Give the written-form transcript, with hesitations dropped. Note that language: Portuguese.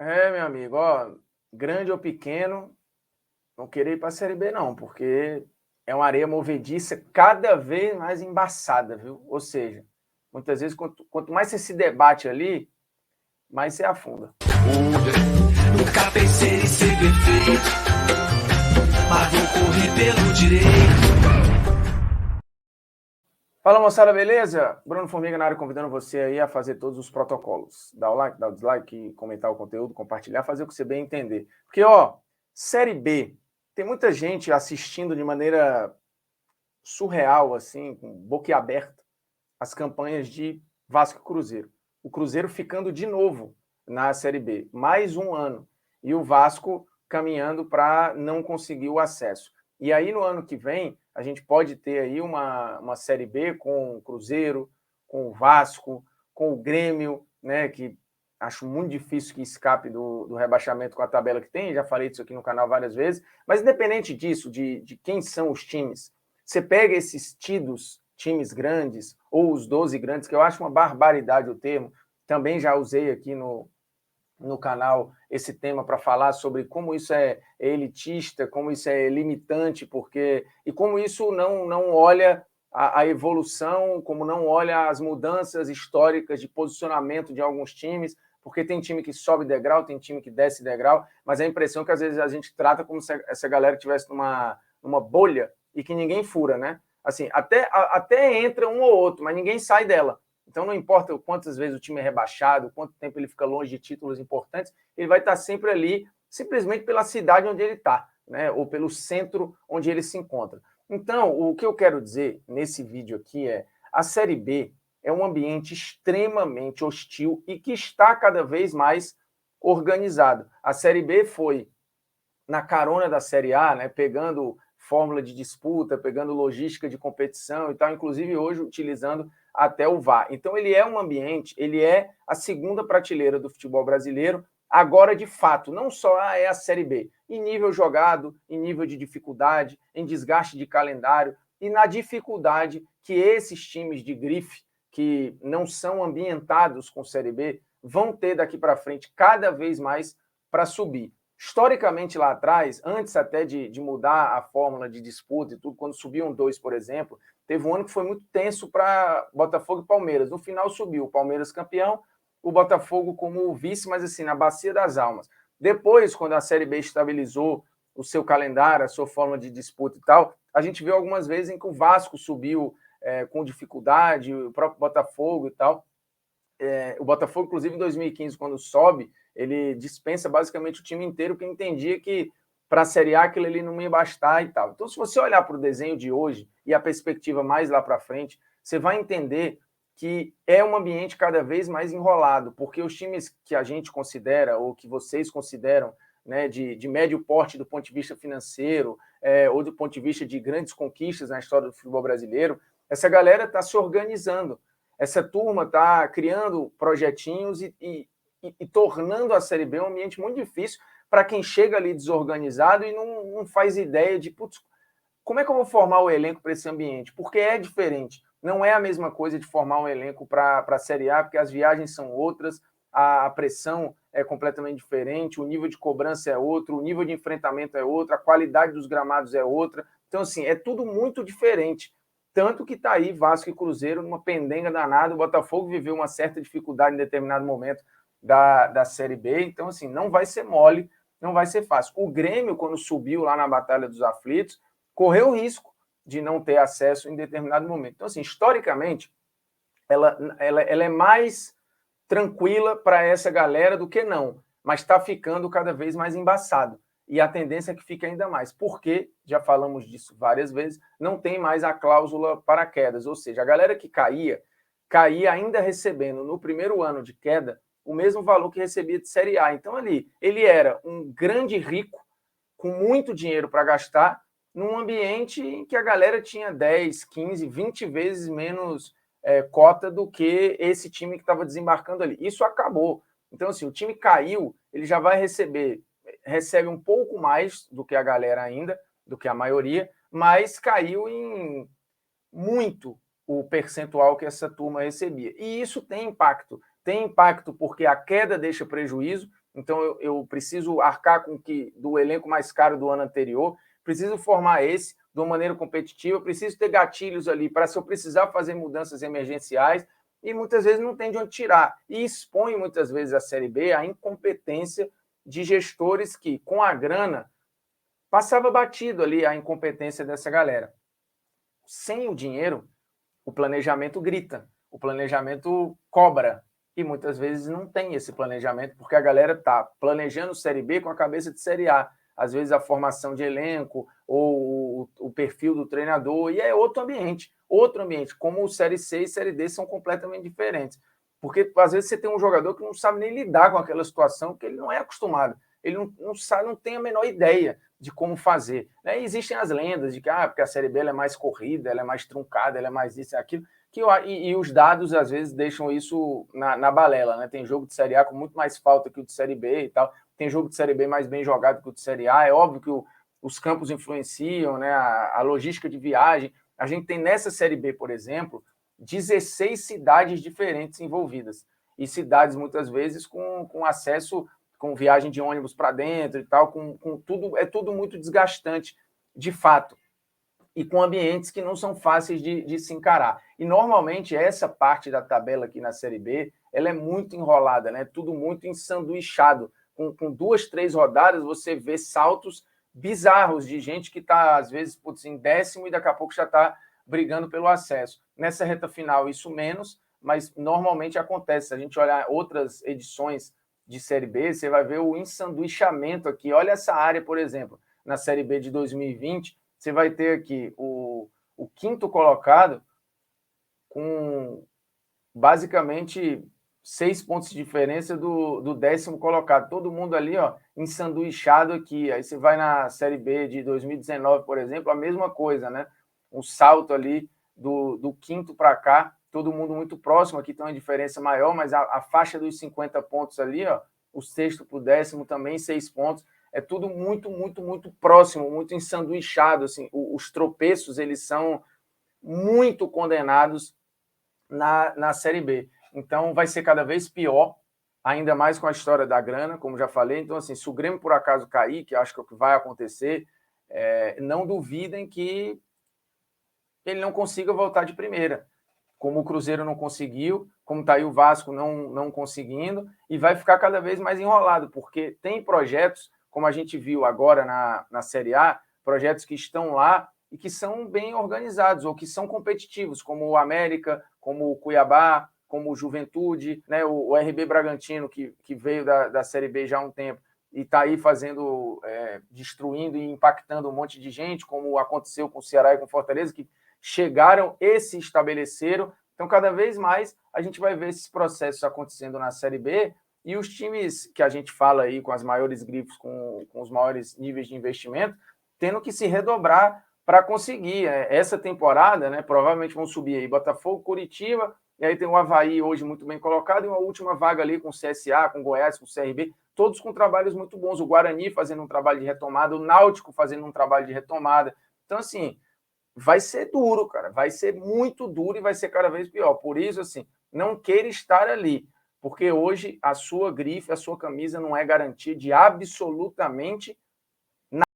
Meu amigo, ó, grande ou pequeno, não querer ir para a Série B não, porque é uma areia movediça cada vez mais embaçada, viu? Ou seja, muitas vezes quanto mais você se debate ali, mais você afunda. Nunca pensei em ser perfeito, mas vou correr pelo direito. Fala moçada, beleza? Bruno Formiga na área convidando você aí a fazer todos os protocolos. Dá o like, dá o dislike, comentar o conteúdo, compartilhar, fazer o que você bem entender. Porque, ó, Série B, tem muita gente assistindo de maneira surreal, assim, com boquiaberta, as campanhas de Vasco e Cruzeiro. O Cruzeiro ficando de novo na Série B, mais um ano. E o Vasco caminhando para não conseguir o acesso. E aí, no ano que vem, a gente pode ter aí uma Série B com o Cruzeiro, com o Vasco, com o Grêmio, né, que acho muito difícil que escape do rebaixamento com a tabela que tem, já falei disso aqui no canal várias vezes, mas independente disso, de quem são os times, você pega esses times grandes, ou os 12 grandes, que eu acho uma barbaridade o termo, também já usei aqui no canal esse tema para falar sobre como isso é elitista, como isso é limitante, porque e como isso não olha a evolução, como não olha as mudanças históricas de posicionamento de alguns times, porque tem time que sobe degrau, tem time que desce degrau, mas a impressão é que às vezes a gente trata como se essa galera estivesse numa bolha e que ninguém fura, né? Assim, até entra um ou outro, mas ninguém sai dela. Então, não importa quantas vezes o time é rebaixado, quanto tempo ele fica longe de títulos importantes, ele vai estar sempre ali, simplesmente pela cidade onde ele está, né? Ou pelo centro onde ele se encontra. Então, o que eu quero dizer nesse vídeo aqui é: a Série B é um ambiente extremamente hostil e que está cada vez mais organizado. A Série B foi na carona da Série A, né, pegando fórmula de disputa, pegando logística de competição e tal, inclusive hoje utilizando até o VAR. Então ele é um ambiente, ele é a segunda prateleira do futebol brasileiro, agora de fato, não só é a Série B, em nível jogado, em nível de dificuldade, em desgaste de calendário e na dificuldade que esses times de grife, que não são ambientados com Série B, vão ter daqui para frente cada vez mais para subir. Historicamente, lá atrás, antes até de mudar a fórmula de disputa e tudo, quando subiam dois, por exemplo, teve um ano que foi muito tenso para Botafogo e Palmeiras. No final subiu o Palmeiras campeão, o Botafogo como vice, mas assim, na bacia das almas. Depois, quando a Série B estabilizou o seu calendário, a sua forma de disputa e tal, a gente viu algumas vezes em que o Vasco subiu com dificuldade, o próprio Botafogo e tal. O Botafogo, inclusive, em 2015, quando sobe, ele dispensa basicamente o time inteiro, porque entendia que para a Série A aquilo ali não ia bastar e tal. Então, se você olhar para o desenho de hoje e a perspectiva mais lá para frente, você vai entender que é um ambiente cada vez mais enrolado, porque os times que a gente considera, ou que vocês consideram, né, de médio porte do ponto de vista financeiro, ou do ponto de vista de grandes conquistas na história do futebol brasileiro, essa galera está se organizando. Essa turma está criando projetinhos e tornando a Série B um ambiente muito difícil para quem chega ali desorganizado e não faz ideia de, putz, como é que eu vou formar o elenco para esse ambiente? Porque é diferente. Não é a mesma coisa de formar um elenco para a Série A, porque as viagens são outras, a pressão é completamente diferente, o nível de cobrança é outro, o nível de enfrentamento é outro, a qualidade dos gramados é outra. Então, assim, é tudo muito diferente. Tanto que está aí Vasco e Cruzeiro numa pendenga danada. O Botafogo viveu uma certa dificuldade em determinado momento da Série B. Então, assim, não vai ser mole, não vai ser fácil. O Grêmio, quando subiu lá na Batalha dos Aflitos, correu o risco de não ter acesso em determinado momento. Então, assim, historicamente, ela é mais tranquila para essa galera do que não, mas está ficando cada vez mais embaçado. E a tendência é que fique ainda mais, porque, já falamos disso várias vezes, não tem mais a cláusula paraquedas, ou seja, a galera que caía ainda recebendo no primeiro ano de queda o mesmo valor que recebia de Série A. Então, ali, ele era um grande rico, com muito dinheiro para gastar, num ambiente em que a galera tinha 10, 15, 20 vezes menos cota do que esse time que estava desembarcando ali. Isso acabou. Então, assim, o time caiu, ele já vai recebe um pouco mais do que a galera ainda, do que a maioria, mas caiu em muito o percentual que essa turma recebia. E isso tem impacto tem impacto porque a queda deixa prejuízo, então eu preciso arcar com que do elenco mais caro do ano anterior, preciso formar esse de uma maneira competitiva, preciso ter gatilhos ali para se eu precisar fazer mudanças emergenciais, e muitas vezes não tem de onde tirar. E expõe muitas vezes a Série B à incompetência de gestores que, com a grana, passava batido ali a incompetência dessa galera. Sem o dinheiro, o planejamento grita, o planejamento cobra, e muitas vezes não tem esse planejamento, porque a galera está planejando Série B com a cabeça de Série A. Às vezes a formação de elenco ou o perfil do treinador, e é outro ambiente, como o Série C e Série D são completamente diferentes. Porque às vezes você tem um jogador que não sabe nem lidar com aquela situação, porque ele não é acostumado, ele não sabe, não tem a menor ideia de como fazer. Né? E existem as lendas de que porque a Série B ela é mais corrida, ela é mais truncada, ela é mais isso e aquilo, e os dados às vezes deixam isso na balela. Né? Tem jogo de Série A com muito mais falta que o de Série B e tal, tem jogo de Série B mais bem jogado que o de Série A, é óbvio que os campos influenciam, né? A logística de viagem. A gente tem nessa Série B, por exemplo, 16 cidades diferentes envolvidas, e cidades muitas vezes com acesso, com viagem de ônibus para dentro e tal, com tudo, é tudo muito desgastante, de fato, e com ambientes que não são fáceis de se encarar. E normalmente essa parte da tabela aqui na Série B, ela é muito enrolada, né? Tudo muito ensanduichado. Com 2, 3 rodadas, você vê saltos bizarros de gente que está, às vezes, em 10º e daqui a pouco já está brigando pelo acesso. Nessa reta final, isso menos, mas normalmente acontece. Se a gente olhar outras edições de Série B, você vai ver o ensanduichamento aqui. Olha essa área, por exemplo, na Série B de 2020, você vai ter aqui o 5º colocado com basicamente 6 pontos de diferença do 10º colocado. Todo mundo ali, ensanduichado aqui. Aí você vai na Série B de 2019, por exemplo, a mesma coisa, né? Um salto ali do 5º para cá, todo mundo muito próximo. Aqui tem uma diferença maior, mas a faixa dos 50 pontos ali, o 6º para o 10º também 6 pontos. É tudo muito, muito, muito próximo, muito ensanduichado. Assim, os tropeços, eles são muito condenados na Série B. Então, vai ser cada vez pior, ainda mais com a história da grana, como já falei. Então, assim, se o Grêmio, por acaso, cair, que acho que é o que vai acontecer, não duvidem que ele não consiga voltar de primeira, como o Cruzeiro não conseguiu, como está aí o Vasco não conseguindo, e vai ficar cada vez mais enrolado, porque tem projetos, como a gente viu agora na Série A, projetos que estão lá e que são bem organizados, ou que são competitivos, como o América, como o Cuiabá, como o Juventude, né? O RB Bragantino, que veio da Série B já há um tempo, e está aí fazendo, destruindo e impactando um monte de gente, como aconteceu com o Ceará e com o Fortaleza, que chegaram e se estabeleceram. Então, cada vez mais, a gente vai ver esses processos acontecendo na Série B, e os times que a gente fala aí com as maiores grifos, com os maiores níveis de investimento, tendo que se redobrar para conseguir. Essa temporada, né, provavelmente vão subir aí Botafogo, Curitiba, e aí tem o Avaí hoje muito bem colocado, e uma última vaga ali com o CSA, com o Goiás, com o CRB, todos com trabalhos muito bons. O Guarani fazendo um trabalho de retomada, o Náutico fazendo um trabalho de retomada. Então, assim, vai ser duro, cara. Vai ser muito duro e vai ser cada vez pior. Por isso, assim, não queira estar ali, porque hoje a sua grife, a sua camisa não é garantia de absolutamente